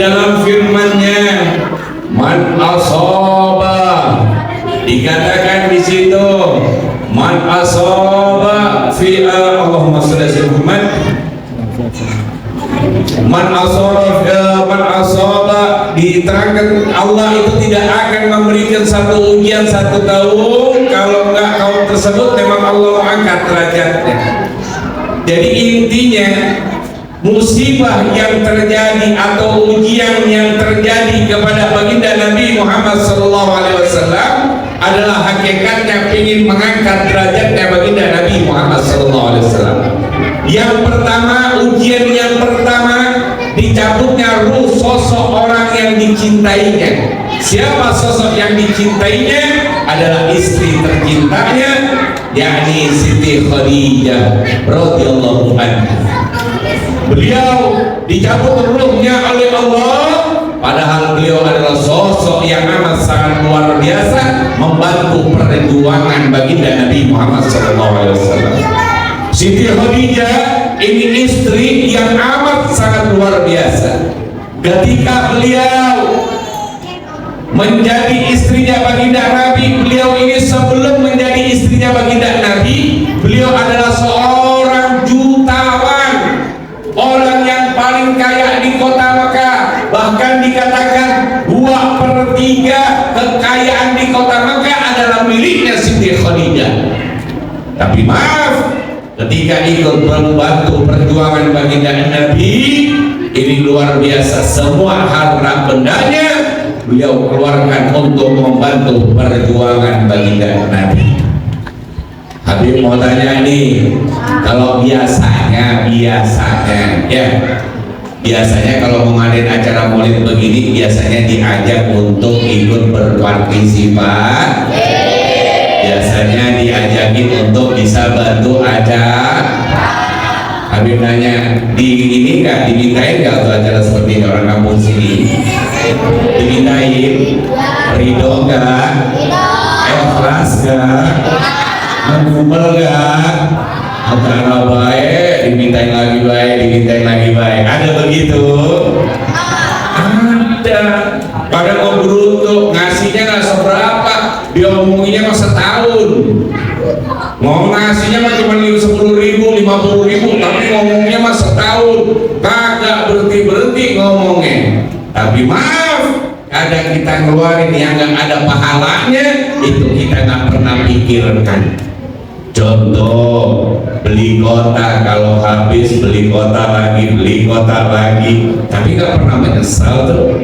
dalam firman-Nya, man asaba, dikatakan di situ, man asaba fi Allahumma shalli ala Muhammad, man asaba, diterangkan Allah itu tidak akan memberikan satu ujian satu tahun kalau enggak kaum tersebut memang Allah angkat derajatnya. Jadi intinya musibah yang terjadi atau ujian yang terjadi kepada baginda Nabi Muhammad SAW adalah hakikatnya ingin mengangkat derajatnya baginda Nabi Muhammad SAW. Yang pertama, ujian yang pertama, dicabutnya ruh sosok orang yang dicintainya. Siapa sosok yang dicintainya? Adalah istri tercintanya, yakni Siti Khadijah radhiyallahu anha. Beliau dicabut ruhnya oleh Allah, padahal beliau adalah sosok yang amat sangat luar biasa membantu perjuangan baginda Nabi Muhammad SAW. Siti Khadijah ini istri yang amat sangat luar biasa. Ketika beliau menjadi istrinya baginda Nabi, beliau ini sebelum menjadi istrinya baginda Nabi, beliau adalah seorang jutawan, orang yang paling kaya di kota Mekah. Bahkan dikatakan 2/3 kekayaan di kota Mekah adalah miliknya Siti Khadijah. Tapi maaf, ketika ikut membantu perjuangan baginda Nabi, ini luar biasa, semua harta bendanya beliau keluarkan untuk membantu perjuangan baginda Nabi. Habib mau tanya nih, kalau biasanya ya, biasanya kalau mengadain acara maulid begini biasanya diajak untuk ikut berpartisipasi, biasanya diajakin untuk bisa bantu aja. Habib nanya, di ini nggak dimintain nggak untuk acara seperti ini, orang kampung sini dimintain, ridho nggak, ikhlas nggak, mengumpul nggak, antara baik dimintain lagi baik, dimintain lagi baik, ada begitu? Ada. Pada mau beruntuk ngasihnya nggak seberapa, diomonginya mah setahun. Mau ngasihnya mah cuma 10.000, 50.000, tapi ngomongnya mah setahun. Kagak berhenti ngomongnya. Tapi maaf, kadang kita ngeluarin yang nggak ada pahalanya, itu kita nggak pernah pikirkan. Contoh, beli kota, kalau habis beli kota lagi, beli kota lagi, tapi nggak pernah menyesal tuh.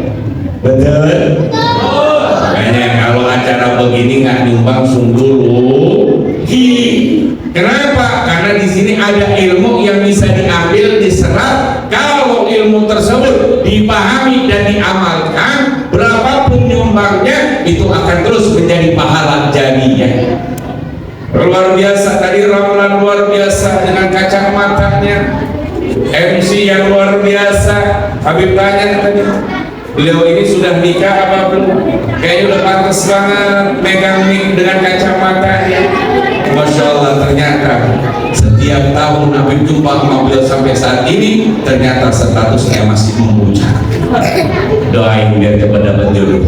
Betul? Makanya kalau acara begini nggak nyumbang dulu. Kenapa? Karena di sini ada ilmu yang bisa diambil, diserap. Kalau ilmu tersebut dipahami dan diamalkan, berapapun nyumbangnya itu akan terus menjadi pahala jadinya. Luar biasa tadi, ramalan luar biasa dengan kacamatanya, MC yang luar biasa. Habib tanya tadi, beliau ini sudah nikah apa belum? Kayaknya udah pantas banget megang mic dengan kacamatanya. Masya Allah, ternyata setiap tahun Habib jumpa sama beliau sampai saat ini, ternyata statusnya masih memuja. Doain biar cepat dapat jodoh.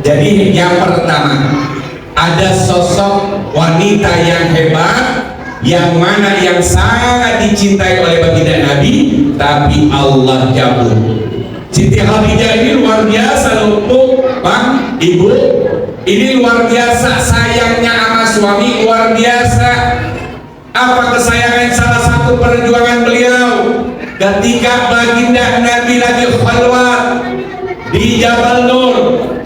Jadi yang pertama, ada sosok wanita yang hebat, yang mana yang sangat dicintai oleh baginda Nabi, tapi Allah cabut. Siti Khadijah ini luar biasa loh, Bang, Ibu. Ini luar biasa sayangnya sama suami, luar biasa. Apa kesayangan salah satu perjuangan beliau? Ketika baginda Nabi lagi khalwat di Jabal Nur,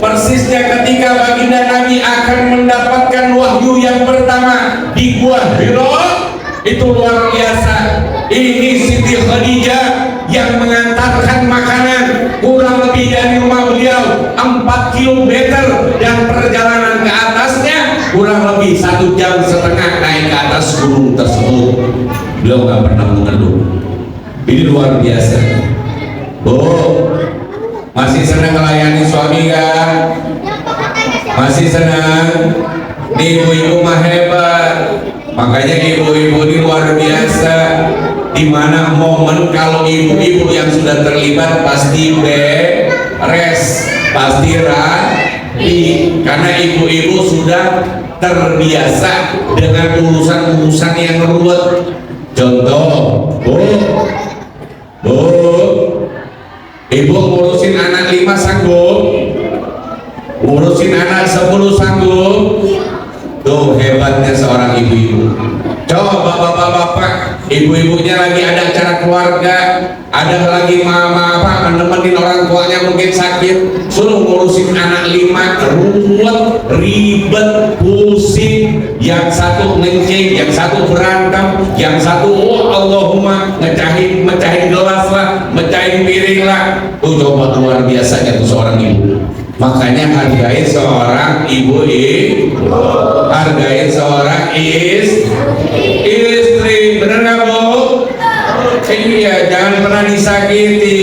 persisnya ketika baginda Nabi akan mendapatkan wahyu yang pertama di Gua Hira, itu luar biasa. Ini Siti Khadijah yang mengantarkan makanan kurang lebih dari rumah beliau 4 km, dan perjalanan ke atasnya kurang lebih 1,5 jam naik ke atas gunung tersebut. Beliau nggak pernah mengeluh. Ini luar biasa. Bu, masih senang melayani suami kan? Masih senang? Ibu-ibu mah hebat. Makanya ibu-ibu ini luar biasa. di mana momen kalau ibu-ibu yang sudah terlibat pasti beres, pasti rapi, karena ibu-ibu sudah terbiasa dengan urusan-urusan yang ruwet. Contoh, bu, ibu ngurusin anak 5 sanggup, ngurusin anak 10 sanggup. Tuh hebatnya seorang ibu-ibu. Coba bapak-bapak, ibu-ibunya lagi ada acara keluarga, ada lagi mama nemenin orang tuanya mungkin sakit, suruh ngurusin anak 5, ruwet, ribet, pusing, yang satu ngencing, yang satu berantem, yang satu Allahumma mecahin gelas lah, mecahin piring lah. Tuh coba luar biasanya tuh seorang ibu. Makanya hargai seorang ibu, hargai seorang istri, bener nggak bu? Iya, jangan pernah disakiti.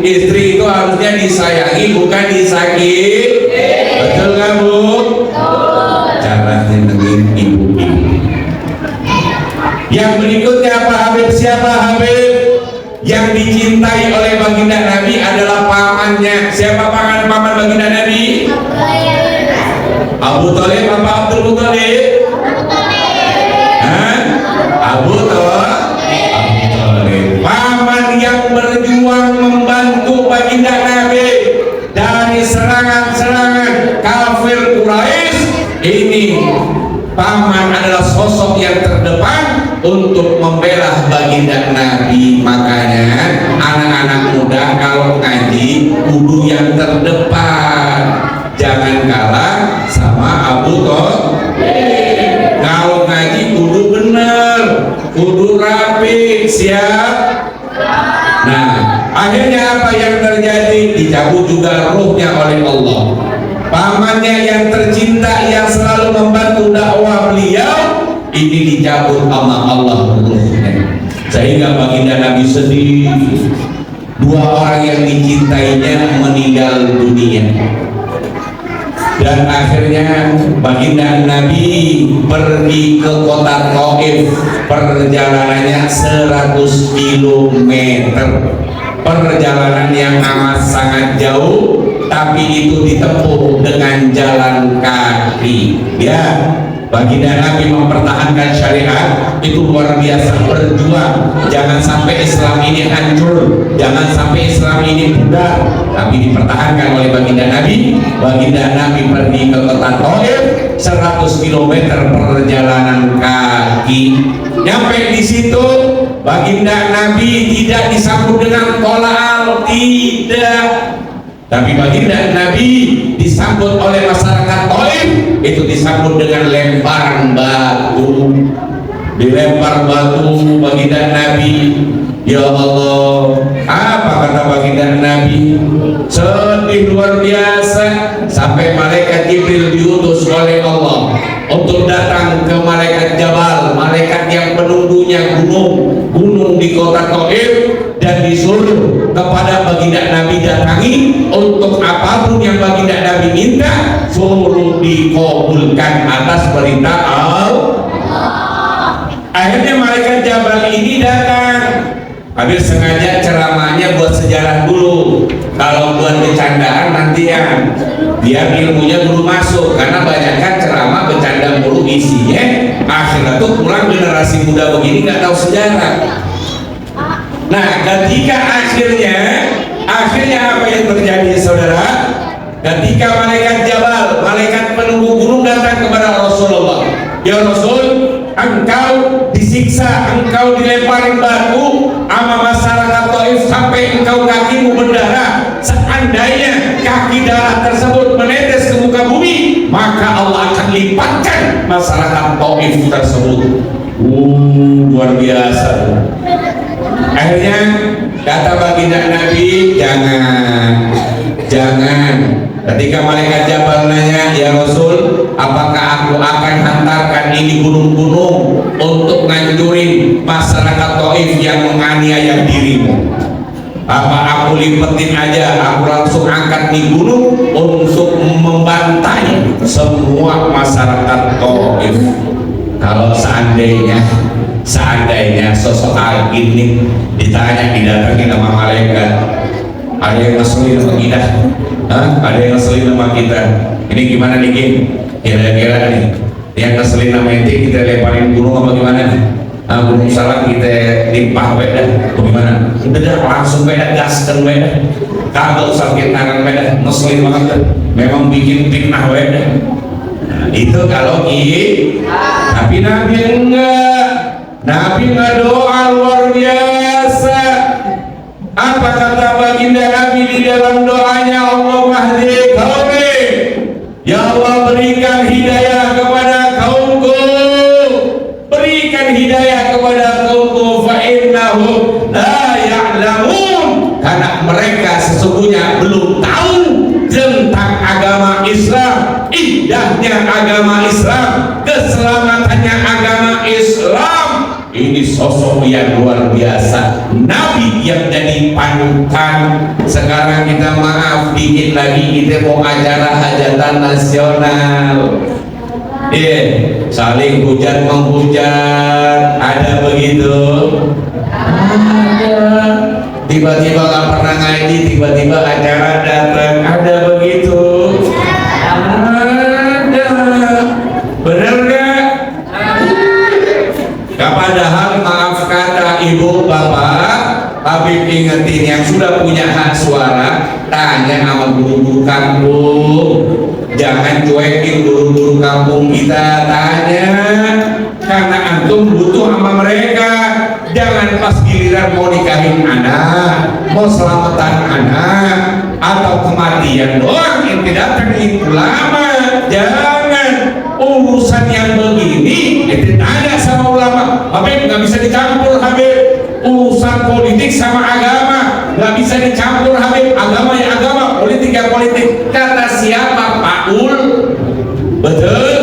Istri itu harusnya disayangi, bukan disakiti. Betul nggak bu? Cara nyenengin ibu-ibu. Yang berikutnya apa Habib? Siapa Habib? Yang dicintai oleh baginda Nabi adalah pamannya. Siapa paman baginda Nabi? Abu Thalib apa Abdul Muthalib? Abu Thalib. Paman yang berjuang membantu baginda Nabi dari serangan-serangan kafir Quraisy. Ini paman adalah sosok yang terdepan untuk membela baginda Nabi. Makanya anak-anak muda kalau ngaji kudu yang terdepan, jangan kalah sama Abu Thalib. Kalau ngaji kudu bener, kudu rapi, siap. Nah, akhirnya apa yang terjadi? Dicabut juga ruhnya oleh Allah. Pamannya yang tercinta yang selalu membantu dakwah beliau ini dicabut sama Allah ruhnya, sehingga baginda Nabi sedih. 2 orang yang dicintainya meninggal dunia, dan akhirnya baginda Nabi pergi ke kota Taif. Perjalanannya 100 km, perjalanan yang amat sangat jauh, tapi itu ditempuh dengan jalan kaki. Ya, baginda Nabi mempertahankan syariat itu luar biasa, berjuang. Jangan sampai Islam ini hancur, jangan sampai Islam ini pudar, tapi dipertahankan oleh baginda Nabi. Baginda Nabi pergi ke kota Taif, 100 km perjalanan kaki. Nyampe di situ, baginda Nabi tidak disambut dengan tolak, tidak. Tapi baginda Nabi disambut oleh masyarakat Taif, itu disambut dengan lemparan batu. Dilempar batu baginda Nabi. Ya Allah, apa kata baginda Nabi? Sedih luar biasa, sampai malaikat Jibril diutus oleh Allah untuk datang ke malaikat Jabal, malaikat yang penunggunya gunung di kota Taif, dan disuruh kepada baginda Nabi datangi untuk apapun yang baginda Nabi minta, suruh dikabulkan atas perintah Allah. Akhirnya malaikat Jabal ini datang. Habis sengaja ceramahnya buat sejarah dulu, kalau buat bercandaan nanti ya biar ilmunya dulu masuk, karena banyak kan ceramah bercanda mulu isinya, akhirnya tuh pulang generasi muda begini nggak tahu sejarah. Nah, ketika akhirnya apa yang terjadi saudara? Ketika malaikat Jabal, malaikat penunggu gunung datang kepada Rasulullah, ya Rasul, engkau disiksa, engkau dilemparin batu sama masyarakat Taif sampai engkau kakimu berdarah. Seandainya kaki darah tersebut menetes ke muka bumi, maka Allah akan lipatkan masyarakat Taif tersebut. Luar biasa. Akhirnya kata baginda Nabi, jangan. Ketika malaikat Jabal nanya, ya Rasul, apakah aku akan hantarkan ini gunung-gunung untuk ngancurin masyarakat Taif yang menganiaya dirimu? Apa aku lipetin aja, aku langsung angkat di gunung untuk membantai semua masyarakat Taif? Kalau seandainya Seandainya sosok Agin nih ditanya, didatangi nama malaikat, ada yang ngeselin sama kita, ada yang ngeselin sama kita, ini gimana nih Gin? Kira-kira nih yang ngeselin sama ente kita lemparin gunung apa gimana nih? Gunung salah kita limpah beda, bagaimana? Udah langsung beda, gaskan beda, kagak usah tangan beda, ngeselin banget dah. Memang bikin fitnah beda. Nah, itu kalau tapi Nabi enggak. Nabi doa luar biasa. Apa kata baginda Nabi di dalam doanya? Allahumma hdi qaumi, ya Allah berikan hidayah kepada kaumku, berikan hidayah kepada kaumku, fa innahum la ya'lamun, karena mereka sesungguhnya belum tahu tentang agama Islam, indahnya agama Islam, keselamatannya agama Islam. Ini sosok yang luar biasa, Nabi yang jadi panutan. Sekarang kita maaf dikit lagi, kita mau acara hajatan nasional, saling hujat menghujat, ada begitu? Ada. Tiba-tiba gak pernah ngaji, tiba-tiba acara datang, ada begitu? Ada. Benar gak? Padahal maaf kata ibu bapak, Habib ingetin yang sudah punya hak suara, tanya sama guru-guru kampung, jangan cuekin guru-guru kampung kita, tanya, karena antum butuh sama mereka. Jangan pas giliran mau nikahin anak, mau selamatan anak, atau kematian doang yang tidak terkait ulama. Jangan urusan yang begini itu tanya sama ulama. Habib nggak bisa dicampur, Habib. Urusan politik sama agama nggak bisa dicampur, Habib. Agama ya agama, politik ya politik. Kata siapa? Pak Ul? Betul?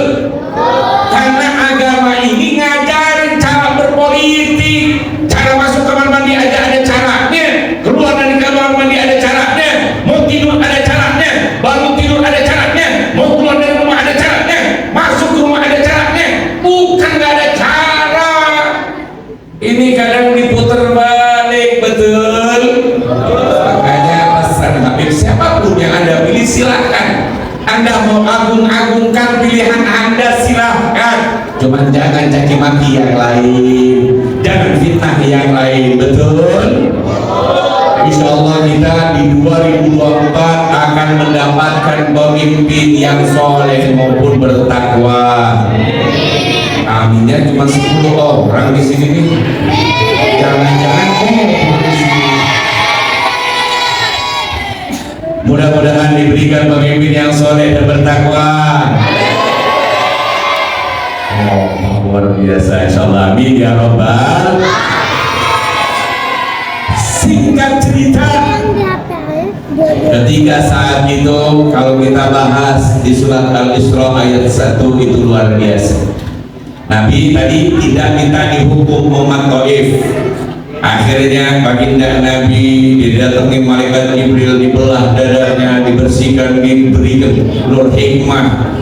Karena agama ini ngajarin cara berpolitik, cara masuk kamar mandi aja ada caranya, keluar dari kamar mandi ada caranya, mau tidur ada caranya, bangun tidur ada caranya, mau keluar dari rumah ada caranya, masuk ke rumah ada caranya. Bukan gak ada cara. Ini kadang diputar balik, betul? Makanya pesan Habib, siapapun yang Anda pilih silahkan. Anda mau agung-agungkan pilihan Anda silahkan. Cuman jangan caci maki yang lain, jangan fitnah yang lain, betul? Insya Allah kita di 2024 akan mendapatkan pemimpin yang soleh maupun bertakwa. Aminnya cuma 10 orang di sini nih. Jangan-jangan mudah-mudahan diberikan pemimpin yang soleh dan bertakwa. Luar biasa, insyaallah, amin ya robbal. Singkat cerita, ketika saat itu kalau kita bahas di surat Al-Isra ayat 1 itu luar biasa. Nabi tadi tidak minta dihukum umat Taif. Akhirnya baginda Nabi didatangi malaikat Jibril, dibelah dadanya, dibersihkan, diberikan nur hikmah,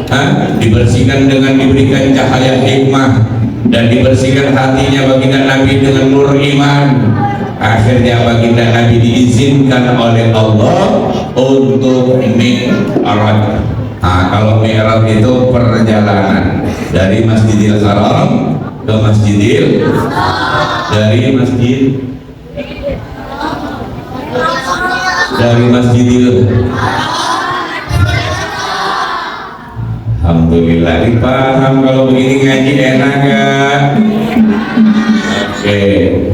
dibersihkan dengan diberikan cahaya hikmah, dan dibersihkan hatinya baginda Nabi dengan nur iman. Akhirnya baginda Nabi diizinkan oleh Allah untuk mi'raj. Kalau mi'raj itu perjalanan dari Masjidil Haram ke Masjidil, dari Masjidil. Alhamdulillah dipaham. Kalau begini ngaji enak kan? Oke.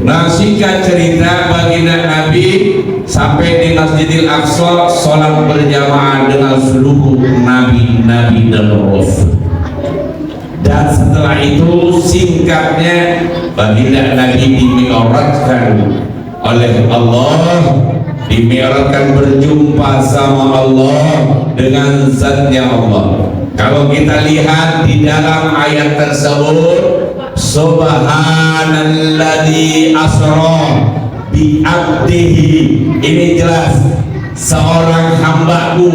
Nah, singkat cerita baginda Nabi sampai di Masjidil Aqsa, sholat berjamaah dengan seluruh nabi-nabi dan rasul. Dan setelah itu singkatnya baginda Nabi dimi'rajkan oleh Allah, dimi'rajkan berjumpa sama Allah dengan zatnya Allah. Kalau kita lihat di dalam ayat tersebut, subhanalladzi asra bi abdihi, ini jelas seorang hambaku.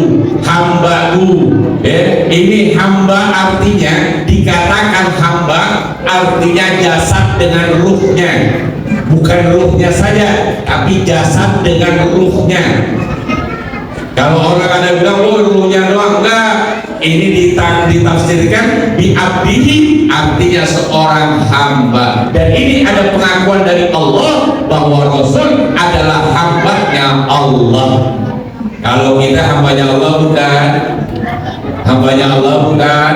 Ini hamba artinya, dikatakan hamba artinya jasad dengan ruhnya, bukan ruhnya saja tapi jasad dengan ruhnya. Kalau orang ada bilang ruhnya doang, enggak. Ini ditafsirkan bi abdihi, artinya seorang hamba. Dan ini ada pengakuan dari Allah bahwa Rasul adalah hambanya Allah. Kalau kita hambanya Allah bukan? Hambanya Allah bukan?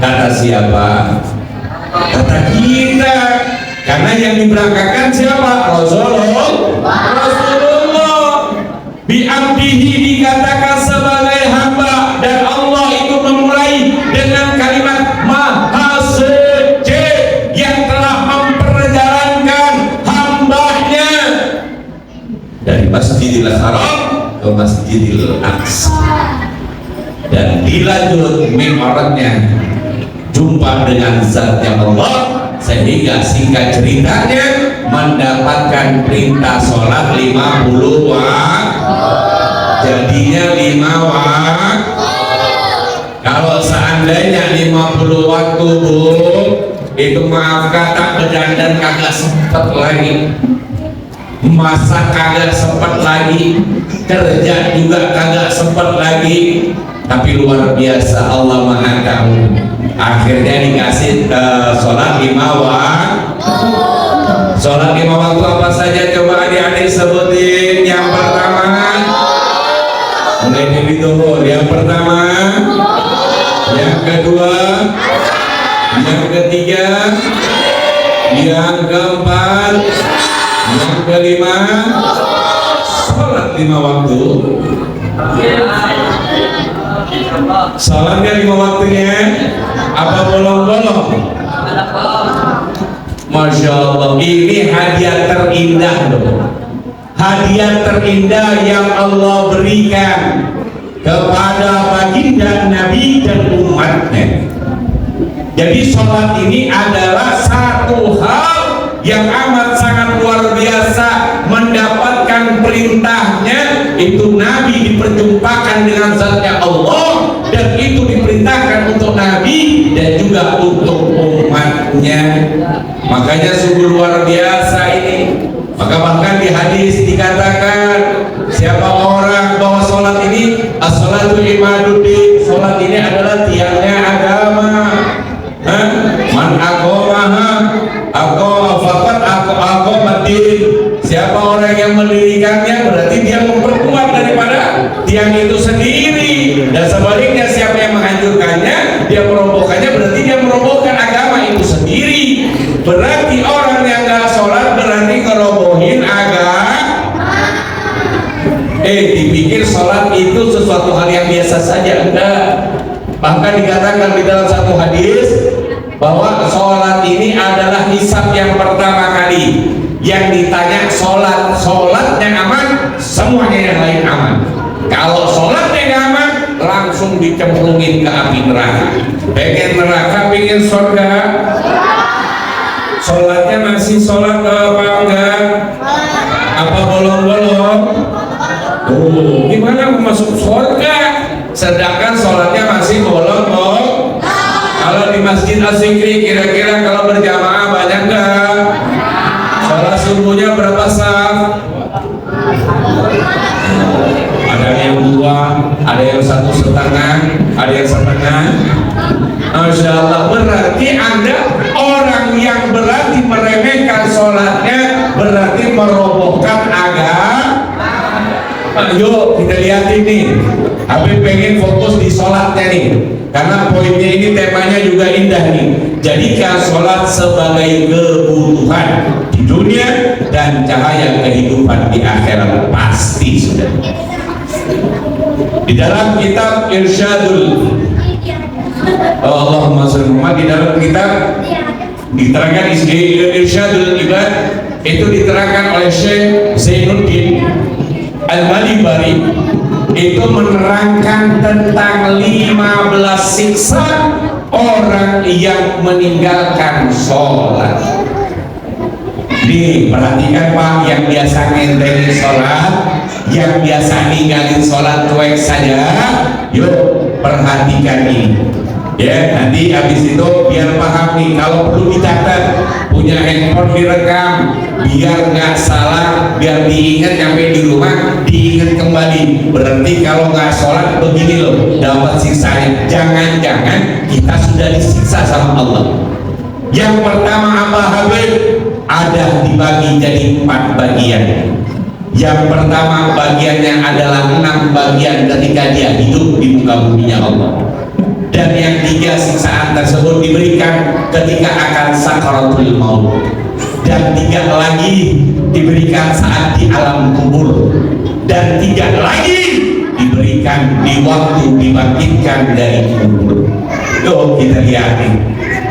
Kata siapa? Kata kita. Karena yang diberangkatkan siapa? Rasulullah. Bi abdihi dikatakan sebagai hamba, dan Allah itu memulai dengan kalimat Maha Suci yang telah memperjalankan hambanya dari Masjidil Haram ke Masjidil Aqsa, dan dilanjut mi'rajnya jumpa dengan zatnya Allah, sehingga singkat ceritanya mendapatkan perintah sholat 50 waktu, jadinya 5 waktu. Kalau seandainya 50 waktu Bu, itu maaf kata bedandan kagak sempet lagi, masak kagak sempet lagi, kerja juga kagak sempet lagi. Tapi luar biasa, Allah Maha Tahu, akhirnya dikasih sholat 5 waktu. Sholat 5 waktu apa saja? Coba adik-adik sebutin. Yang pertama, mulai dari zuhur. Yang pertama, yang kedua, yang ketiga, yang keempat, yang kelima. Sholat 5 waktu. Sholatnya 5 waktunya apa bolong-bolong? Masya Allah, ini hadiah terindah loh. Hadiah terindah yang Allah berikan kepada baginda Nabi dan umatnya. Jadi sholat ini adalah satu hal yang amat sangat luar biasa. Mendapatkan perintahnya itu Nabi diperjumpakan dengan zatnya Allah, dan itu diperintahkan untuk Nabi dan juga untuk umatnya. Makanya sungguh luar biasa ini. Maka bahkan di hadis dikatakan, siapa orang bahwa sholat ini as-sholatu imaduddin, sholat ini adalah tiangnya agama. Man aqamaha aqama faqad aqamaddin. Siapa orang yang mendirikannya berarti dia memperkuat daripada tiang itu sendiri, dan sebaliknya siapa yang menghancurkannya, dia merobohkannya, berarti dia merobohkan agama itu sendiri. Berarti orang yang gak sholat berarti ngerobohin agama. Dipikir sholat itu sesuatu hal yang biasa saja, enggak. Bahkan dikatakan di dalam satu hadis bahwa sholat ini adalah hisab yang pertama kali. Yang ditanya sholatnya aman, semuanya yang lain aman. Kalau sholatnya gak aman, langsung dicemplungin ke api neraka. Pengen neraka, pengen surga. Sholatnya masih sholat apa enggak? Apa bolong-bolong? Gimana mau masuk surga? Sedangkan sholatnya masih bolong-bolong. Kalau di Masjid Asy-Syikri kira-kira kalau berjamaah banyak enggak? Sholat subuhnya berapa saf? Ada yang 2, ada yang 1,5, ada yang setengah. Masya Allah, berarti Anda orang yang berarti meremehkan sholatnya berarti merobohkan agama. Yuk kita lihat ini. Habib pengen fokus di sholatnya nih, karena poinnya ini temanya juga indah nih. Jadikan sholat sebagai kebutuhan di dunia dan cahaya kehidupan di akhirat, pasti sudah. Di dalam kitab Irsyadul Allahumma sholli Muhammad, di dalam kitab diterangkan Irsyadul Ibad, itu diterangkan oleh Syekh Zainuddin Al-Malibari, itu menerangkan tentang 15 siksa orang yang meninggalkan sholat. Nih perhatikan Pak, yang biasa ngentengin sholat, yang biasa ninggalin sholat cuek saja, yuk perhatikan ini ya. Nanti habis itu biar paham nih, kalau perlu dicatat, punya handphone direkam biar nggak salah, biar diingat sampai di rumah, diingat kembali. Berarti kalau nggak sholat begini loh dapat siksanya. Jangan-jangan kita sudah disiksa sama Allah. Yang pertama apa Habib? Ada dibagi jadi 4 bagian. Yang pertama bagiannya adalah 6 bagian ketika dia hidup di muka buminya Allah. Dan yang 3 siksaan tersebut diberikan ketika akan sakaratul maut. Dan 3 lagi diberikan saat di alam kubur. Dan 3 lagi diberikan di waktu dibangkitkan dari kubur. Tuh kita lihat nih,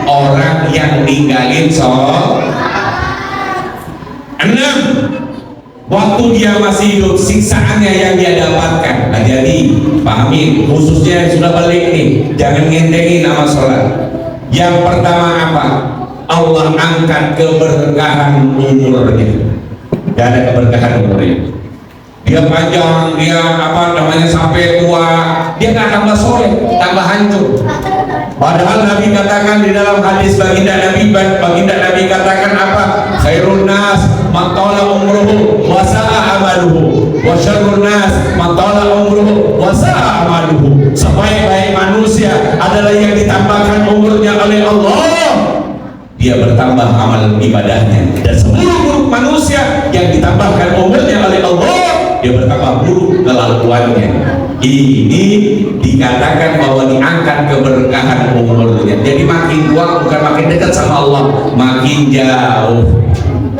orang yang ninggalin sholat 6, waktu dia masih hidup siksaannya yang dia dapatkan. Hati-hati, pahami, khususnya yang sudah balik nih, jangan ngentengin nama sholat. Yang pertama apa? Allah angkat keberkahan umurnya. Gak ada keberkahan umurnya. Dia panjang, dia apa namanya sampai tua, dia nggak tambah soleh, tambah hancur. Padahal Nabi katakan di dalam hadis baginda Nabi katakan apa? Khairun nas man tala umruhu wa sa'a amaluhu wa syarrun nas man tala umruhu wa sa'a amaluhu. Sebaik-baik manusia adalah yang ditambahkan umurnya oleh Allah, dia bertambah amal ibadahnya. Dan seburuk-buruk manusia yang ditambahkan umurnya oleh Allah, dia bertambah buruk kelakuannya. Ini dikatakan bahwa diangkat keberkahan umurnya. Jadi makin tua bukan makin dekat sama Allah, makin jauh.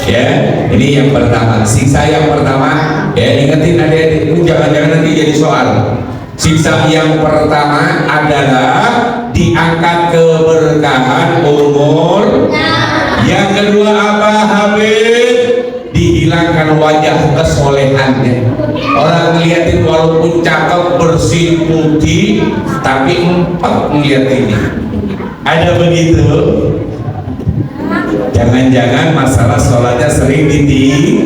Ya, ini yang pertama. Siksa yang pertama, ya ingetin adik-adik, ini jangan-jangan nanti jadi soal. Siksa yang pertama adalah diangkat keberkahan umur. Yang kedua apa Habib? Dihilangkan wajah kesolehannya. Orang ngeliatin walaupun cakep, bersih, putih, tapi empat ngeliat ini. Ada begitu? Jangan-jangan masalah sholatnya sering ditinggal.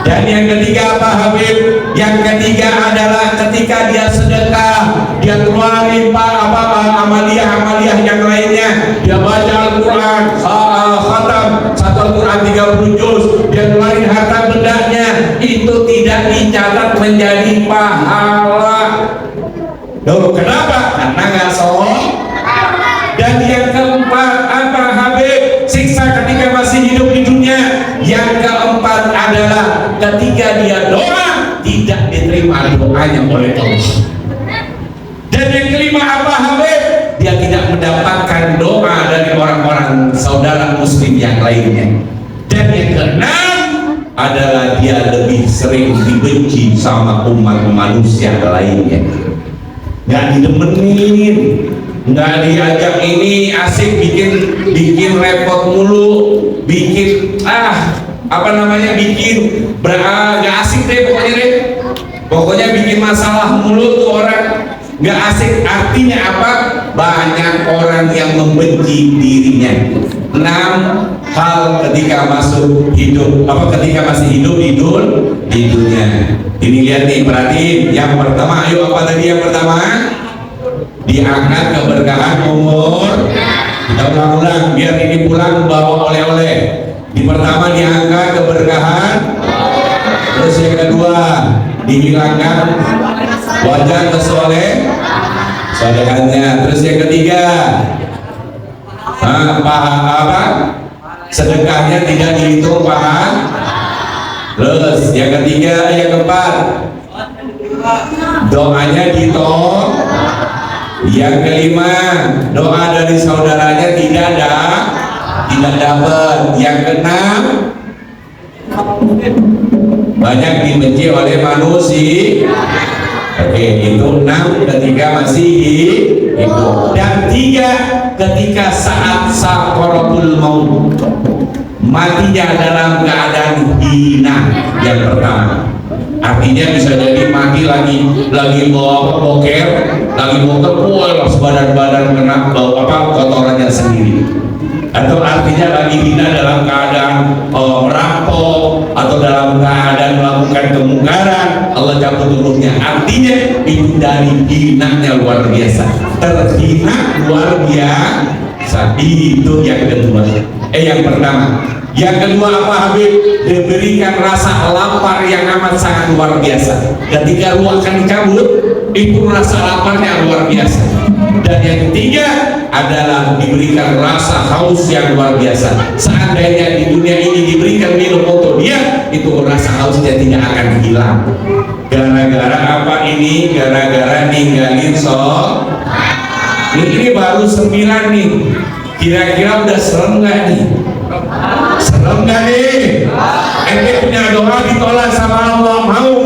Dan yang ketiga apa Habib? Yang ketiga adalah ketika dia sedekah, dia keluarin amalia-amalia yang lainnya, dia baca Al-Quran, khatam satu Al-Quran 30 juz, dia keluarin harta bendanya, itu tidak dicatat menjadi pahala. Loh, kenapa? Karena nggak sholat. Dan yang keempat apa Habib? Siksa ketika masih hidup di dunia. Yang keempat adalah ketika dia doa tidak diterima doanya oleh Allah. Dan yang kelima apa Habib? Dia tidak mendapatkan doa dari orang-orang saudara muslim yang lainnya. Dan yang keenam adalah dia lebih sering dibenci sama umat manusia lainnya. Nggak didemenin, nggak diajak ini asik, bikin repot mulu, bikin nggak asik deh pokoknya bikin masalah mulu tuh orang, nggak asik. Artinya apa? Banyak orang yang membenci dirinya. 6 hal ketika masuk hidup, ketika masih hidup di dunia. Ini lihat nih, perhatiin. Yang pertama, ayo apa tadi yang pertama? Diangkat keberkahan umur. Kita ulang-ulang biar ini pulang bawa oleh-oleh. Di pertama diangkat keberkahan, terus yang kedua dihilangkan wajah kesolehannya, terus yang ketiga sedekahnya tidak dihitung pahala. Terus yang ketiga, yang keempat doanya ditolak. Yang kelima, doa dari saudaranya tidak dapat. Yang keenam, banyak dibenci oleh manusia. Oke, itu 6 ketika masih hidup. Dan 3 ketika saat sakaratul maut, matinya dalam keadaan hina. Yang pertama, artinya bisa jadi mati lagi bawa boker, sebadan-badan kena kotorannya sendiri. Atau artinya lagi hina dalam keadaan merampok atau dalam keadaan melakukan kemungkaran. Allah mencabut tubuhnya. Artinya itu dari hinanya luar biasa, terhina luar biasa. Itu yang kedua. Yang pertama. Yang kedua apa Habib? Diberikan rasa lapar yang amat sangat luar biasa. Ketika ruh akan dicabut, itu rasa laparnya luar biasa. Dan yang ketiga adalah diberikan rasa haus yang luar biasa. Seandainya di dunia ini diberikan minum untuk dia, itu rasa hausnya tidak akan hilang. Gara-gara apa ini? Gara-gara ninggalin ini baru 9 nih. Kira-kira udah serem nggak nih? Serem nggak nih? Ente punya doa ditolak sama Allah, mau?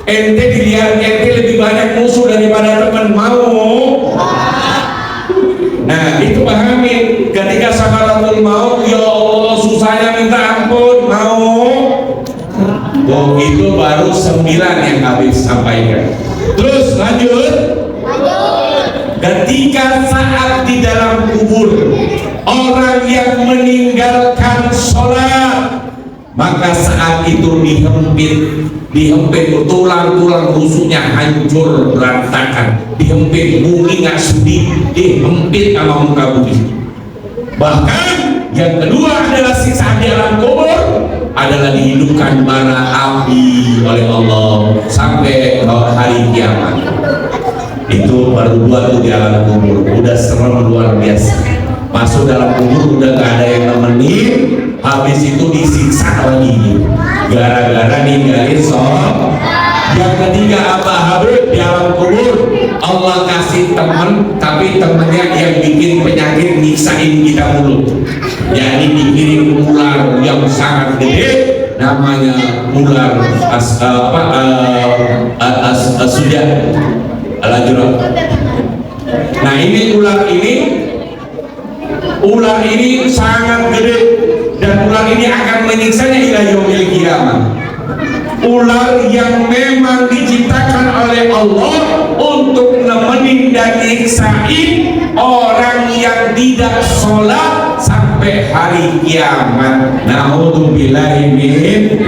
Ente dilihat ente lebih banyak musuh daripada teman, mau? Nah itu pahamin. Ketika sakaratul maut, ya Allah susahnya minta ampun, mau? Oh itu baru 9 yang habis sampaikan. Terus lanjut. Ketika saat di dalam kubur orang yang meninggalkan sholat, maka saat itu dihempit tulang-tulang rusuknya hancur berantakan, dihempit bumi nggak sudi, dihempit sama muka bumi. Bahkan yang kedua adalah siksa di alam kubur adalah dihidupkan bara api oleh Allah sampai hari kiamat. Itu baru 2 tuh di alam kubur, udah serem luar biasa. Masuk dalam kubur udah gak ada yang nemenin, habis itu disiksa lagi gara-gara ninggalin sholat. Yang ketiga apa Habib? Di alam kubur Allah kasih teman, tapi temennya yang bikin penyakit nyiksain kita mulu. Jadi dikirim ular yang sangat gede, namanya ular Asujat Al-Ajrah. Nah ini ular ini sangat gede dan ular ini akan menyiksanya ila yaumil qiyamah. Ular yang memang diciptakan oleh Allah untuk nemenin dan nyiksain orang yang tidak sholat sampai hari kiamat. Na'udzubillahi min.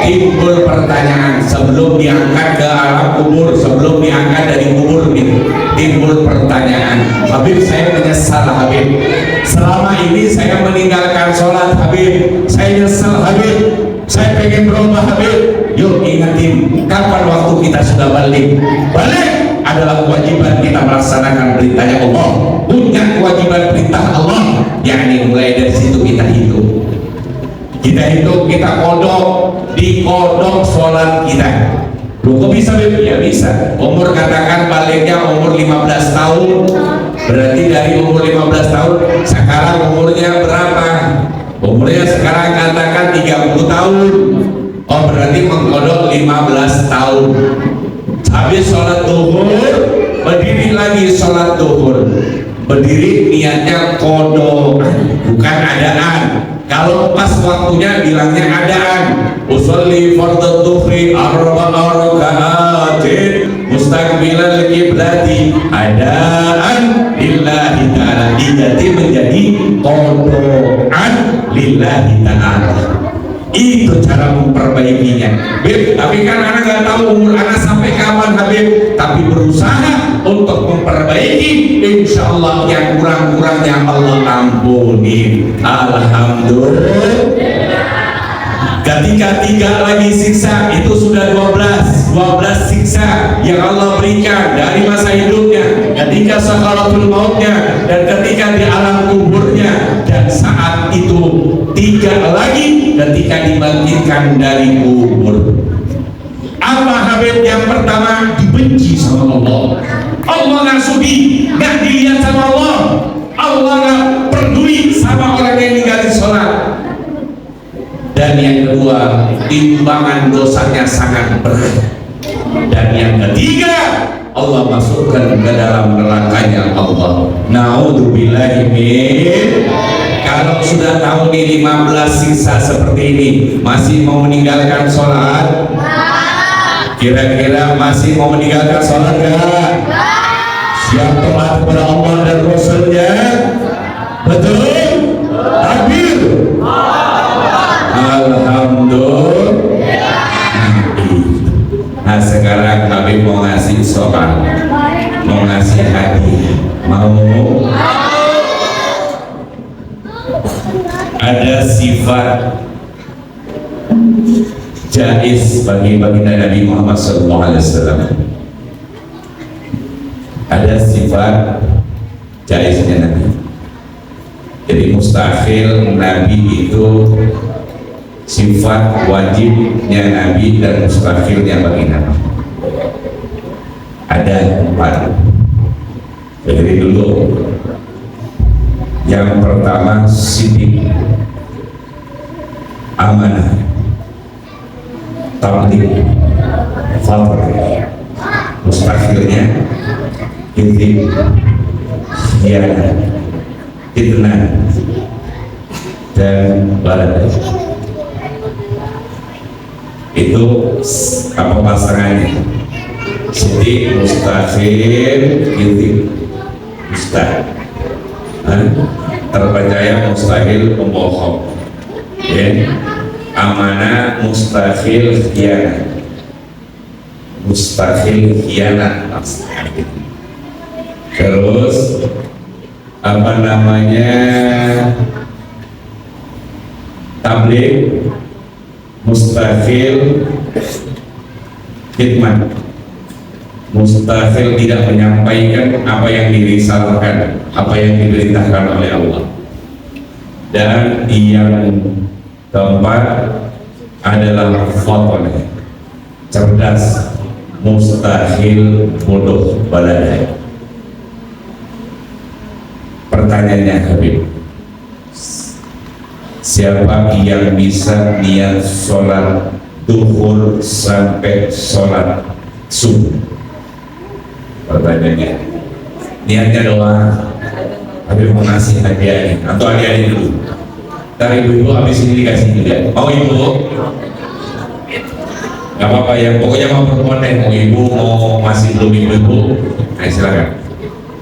Timbul pertanyaan sebelum diangkat ke alam kubur, sebelum diangkat dari kubur nih, timbul pertanyaan, Habib saya menyesal Habib, selama ini saya meninggalkan sholat Habib, saya nyesel Habib, saya pengen berubah Habib. Yuk ingetin, kapan waktu kita sudah balik? Balik adalah kewajiban kita melaksanakan perintahnya Allah, punya kewajiban perintah Allah, yakni mulai dari situ kita hidup. Kita hidup, kita kodok, dikodok sholat kita. Lu kok bisa Beb? Ya bisa. Umur katakan baliknya umur 15 tahun. Berarti dari umur 15 tahun sekarang umurnya berapa? Umurnya sekarang katakan 30 tahun. Oh berarti mengkodok 15 tahun. Habis sholat duhur, berdiri lagi sholat duhur. Berdiri niatnya kodok, bukan adaan. Kalau pas waktunya bilangnya adaan. Usolli fardhu dhuhri arba'a raka'atin mustaqbilal qiblati adaan lillahi ta'ala. Dijadi menjadi qodoan lillahi ta'ala. Itu cara memperbaikinya Habib. Tapi kan anak nggak tahu umur anak sampai kapan Habib, tapi berusaha untuk memperbaiki, insya Allah yang kurang-kurangnya Allah ampuni. Alhamdulillah. Ketika 3 lagi siksa itu sudah 12 siksa yang Allah berikan dari masa hidupnya, ketika sakaratul mautnya, dan ketika di alam kuburnya, dan saat itu 3 lagi ketika dibangkitkan dari kubur. Apa Habib? Yang pertama dibenci sama Allah. Allah nggak sudi, nggak dilihat sama Allah. Allah nggak peduli sama orang yang ninggalin sholat. Dan yang kedua, timbangan dosanya sangat berat. Dan yang ketiga, Allah masukkan ke dalam nerakanya Allah. Na'udzubillahi min. Kalau sudah tahu di 15 sisa seperti ini, masih mau meninggalkan sholat? Kira-kira masih mau meninggalkan sholat gak? Siap taat kepada Allah dan Rasulnya? Betul? Takbir. Alhamdulillah. ngasih soal, mau ngasih hadiah, mau? Ada sifat jais bagi baginda Nabi Muhammad SAW. Ada sifat jaisnya Nabi. Jadi mustahil Nabi itu sifat wajibnya Nabi dan mustahilnya baginda. Ada 4. Jadi dulu yang pertama sidik, amanah, tabligh, fadl. Mustahilnya intip, khianat, fitnah, dan balad. Itu apa pasangannya? Sidik, mustahil, intip, mustahil. Terpercaya, mustahil, pembohong. Ya. Amanah, mustahil, khianat. Mustahil khianat. Terus apa namanya, tabligh, mustahil khidmat, mustahil tidak menyampaikan apa yang dirisalkan, apa yang diperintahkan oleh Allah. Dan yang keempat adalah fadl, cerdas, mustahil bodoh, balada. Pertanyaannya Habib, siapa yang bisa niat sholat duhur sampai sholat subuh? Pertanyaannya, niatnya doang, Habib mau ngasih hadiah atau adik-adik dulu? Ntar ibu-ibu habis ini dikasih juga. Mau ibu? Gak apa-apa ya, pokoknya mau berkonten, mau ibu, mau masih belum ibu-ibu, ayo silakan.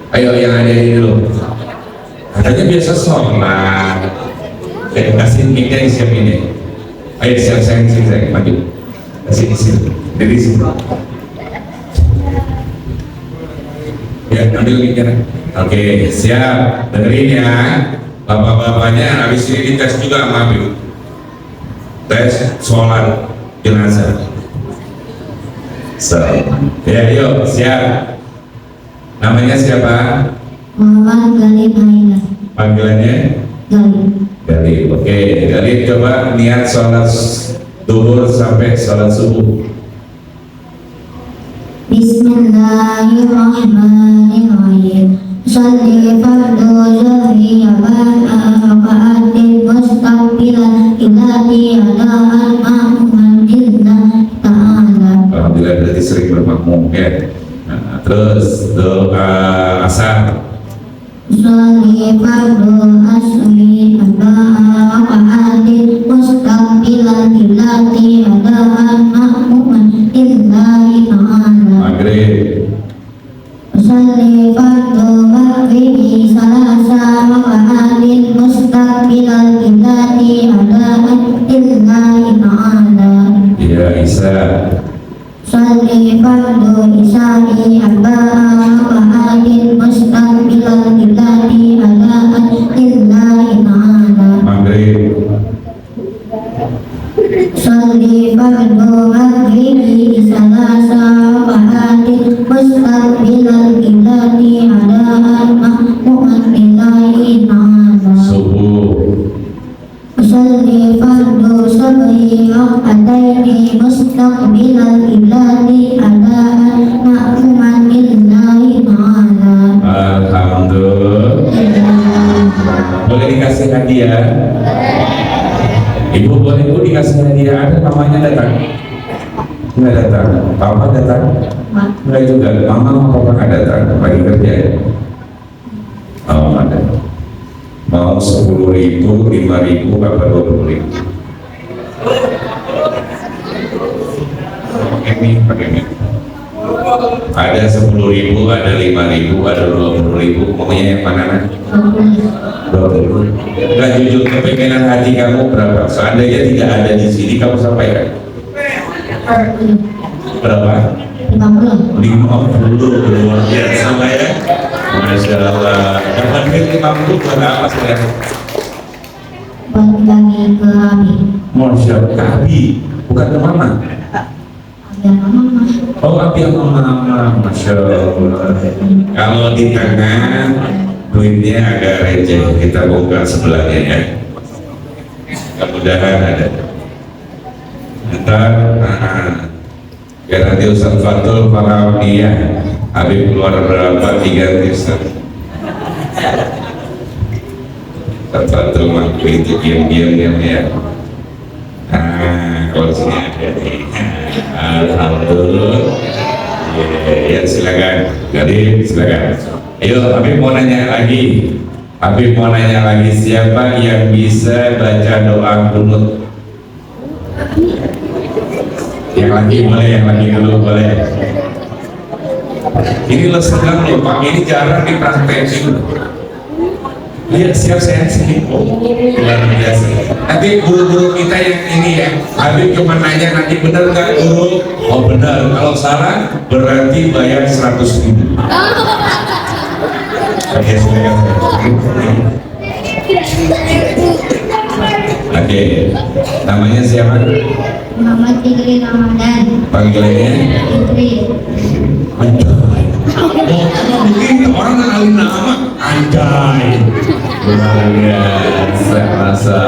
Ayo yang ada ini dulu. Katanya biasa sholat. Kasih mic-nya siap ini. Ayo siap saya maju. Kasih di sini, dari sini. Ya, ambil mic-nya. Oke, siap. Dengerin ya. Bapak-bapaknya habis ini dites juga sama Habib. Tes sholat jenazah. Ya, yuk, siap. Namanya siapa? Muhammad Galib Haidar. Panggilannya? Galib. Galib. Oke, Galib coba niat sholat duhur sampai sholat subuh. Bismillahirrahmanirrahim. Sholli fardu zuhri raka'atin mustaqbilan qillati adaan ma'muman lillahi ta'ala. Alhamdulillah berarti sering bermakmum ya. Nah, terus doa asar. Sholli fardu asri raka'atin mustaqbilan qillati adaan ma'muman lillahi ta'ala. Maghrib. Sholli fardu maghribi salasa raka'atin mustaqbilal qiblati adaan lillahi ta'ala. Ya, Isya. Sholli fardu isya'i arba'a raka'atin mustaqbilal qiblati adaan lillahi ta'ala. Maghrib. Sholli fardu maghribi salasa raka'atin mustaqbilal qiblati adaan ma'muman lillahi ta'ala. Subuh. Sholli fardu subhi raka'ataini mustaqbilal qiblati adaan ma'muman lillahi ta'ala. Alhamdulillah. Boleh dikasih hadiah? Ibu boleh ibu dikasih hadiah, ada mamanya datang? Nggak datang, papa datang? Nggak juga, mama sama papa nggak datang, lagi kerja ya? Oh ada. Mau 10.000, 5.000, apa 20.000? Pakai ini. Ada 10.000, ada 5.000, ada 20.000, pokoknya yang mana? 20. Nah jujur kepengenan hati kamu berapa? Seandainya tidak ada di sini kamu sampaikan. Berapa? 50. 50 luar biasa Pak ya. Masya Allah. Dapat duit 50 buat apa saya? Buat bagi ke Abi. Masya Allah. Abi, bukan ke mama. Biar mama. Oh, Abi sama mama. Masya Allah. Kalau di tengah duitnya agak receh, kita buka sebelahnya ya. Mudah-mudahan ada. Ntar, biar nanti Ustaz Fatul Farahiyah Habib keluar berapa diganti Ustaz Fatul mampu itu diam-diam ya. Kalau sini ada nih. Alhamdulillah. Ya silakan. Jadi silakan. Ayo Habib mau nanya lagi. Habib mau nanya lagi, siapa yang bisa baca doa kunut? Yang lagi boleh, yang lagi dulu boleh. Ini lo sedang loh Pak, ini jarang dipraktekin. Lihat siap saya sini, luar biasa. Nanti guru-guru kita yang ini ya, Habib cuma nanya nanti benar nggak guru? Oh benar, kalau salah berarti bayar 100.000. Oke, silakan. Oke, namanya siapa? Muhammad Fikri Ramadan. Panggilannya? Fikri. Anjay. Oh, begitu orang kenalin nama Anjay. Luar biasa, masa.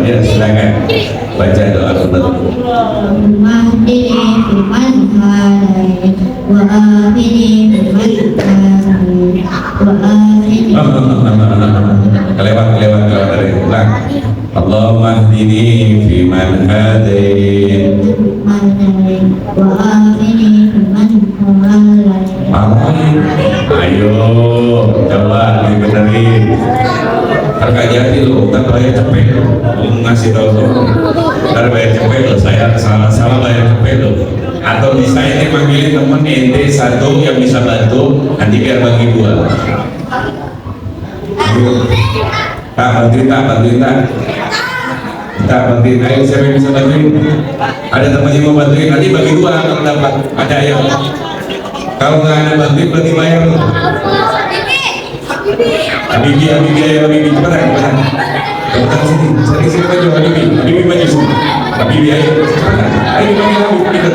Ya, silakan baca doa kunut. Mahdini fiman hadai wa afini fiman hadai wa afini kelewat dari ulang. Allahumma hdini fiman hadai wa afini fiman hadai. Ayo coba dibenerin. Harga jadi lo, kan bayar cepet lo. Mau ngasih tau lo, ntar bayar cepet lo. Saya salah bayar cepet lo. Atau bisa ini manggilin temen ente satu yang bisa bantu, nanti biar bagi dua. Tak bantuin tak. Ayo siapa yang bisa bantuin? Ada temannya mau bantuin, nanti bagi dua kalau dapat. Ada ya. Kalau nggak ada bantuin berarti bayar lo. Habibi, cepetan. Cepetan sini maju, Habibi maju sini. Habibi ayo, cepetan. Ayo panggil Habib, ikut.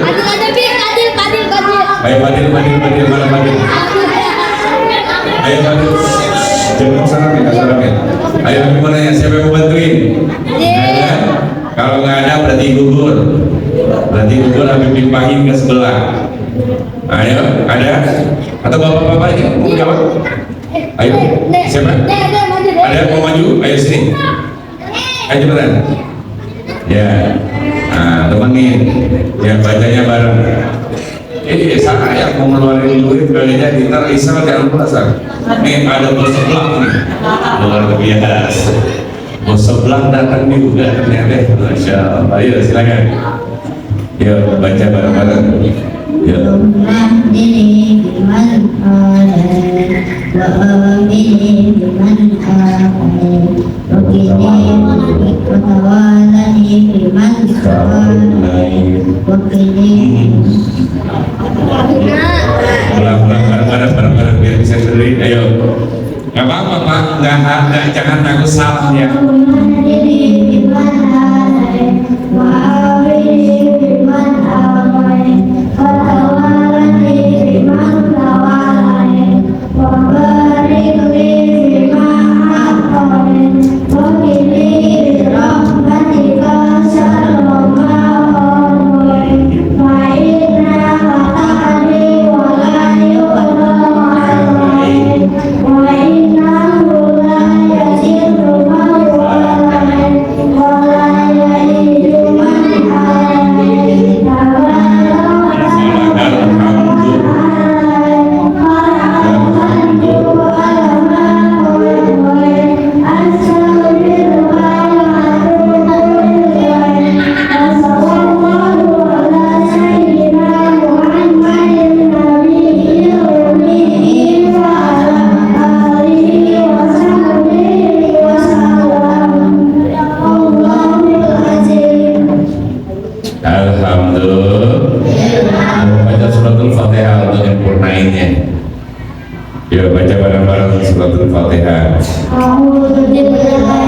Ayo Fadil, mana Fadil? Ayo Fadil, jangan salam ya. Ayo Habib mau nanya, siapa yang mau bantuin? Ada? Kalau nggak ada berarti gugur. Habib dipanggil ke sebelah. Ayo, ada? Atau bapak-bapak aja mau jawab? Ayo, siapa? Ada mau maju? Ayo sini. Ayo cepetan. Ya, temenin. Ya bacanya bareng. Ini sana yang mau ngeluarin duit kali jadi ntar Isal jangan puasa. Nih ada bos sebelah nih. Luar biasa. Bos sebelah datang juga ternyata. Masya Allah. Ayo silakan. Yuk baca bareng-bareng. Mahdini fiman hadai wa afini fiman hadai wa qini wa tawallani fiman tawallai wa qini. Ulang biar bisa berdiri. Ayo. Gak apa-apa Pak, nggak jangan takut salah ya. Mahdini fiman hadai wa afini fiman hadai wa tawallani fiman tawallai wa barik li fiman a'tai wa qini bi rahmatika syarra ma qadai fa innaka taqdi wa la yuqda alai wa innahu la yazillu man Alhamdulillah. Baca suratul Fatihah untuk nyempurnainnya. Yuk baca bareng-bareng suratul Fatihah. A'udzu billahi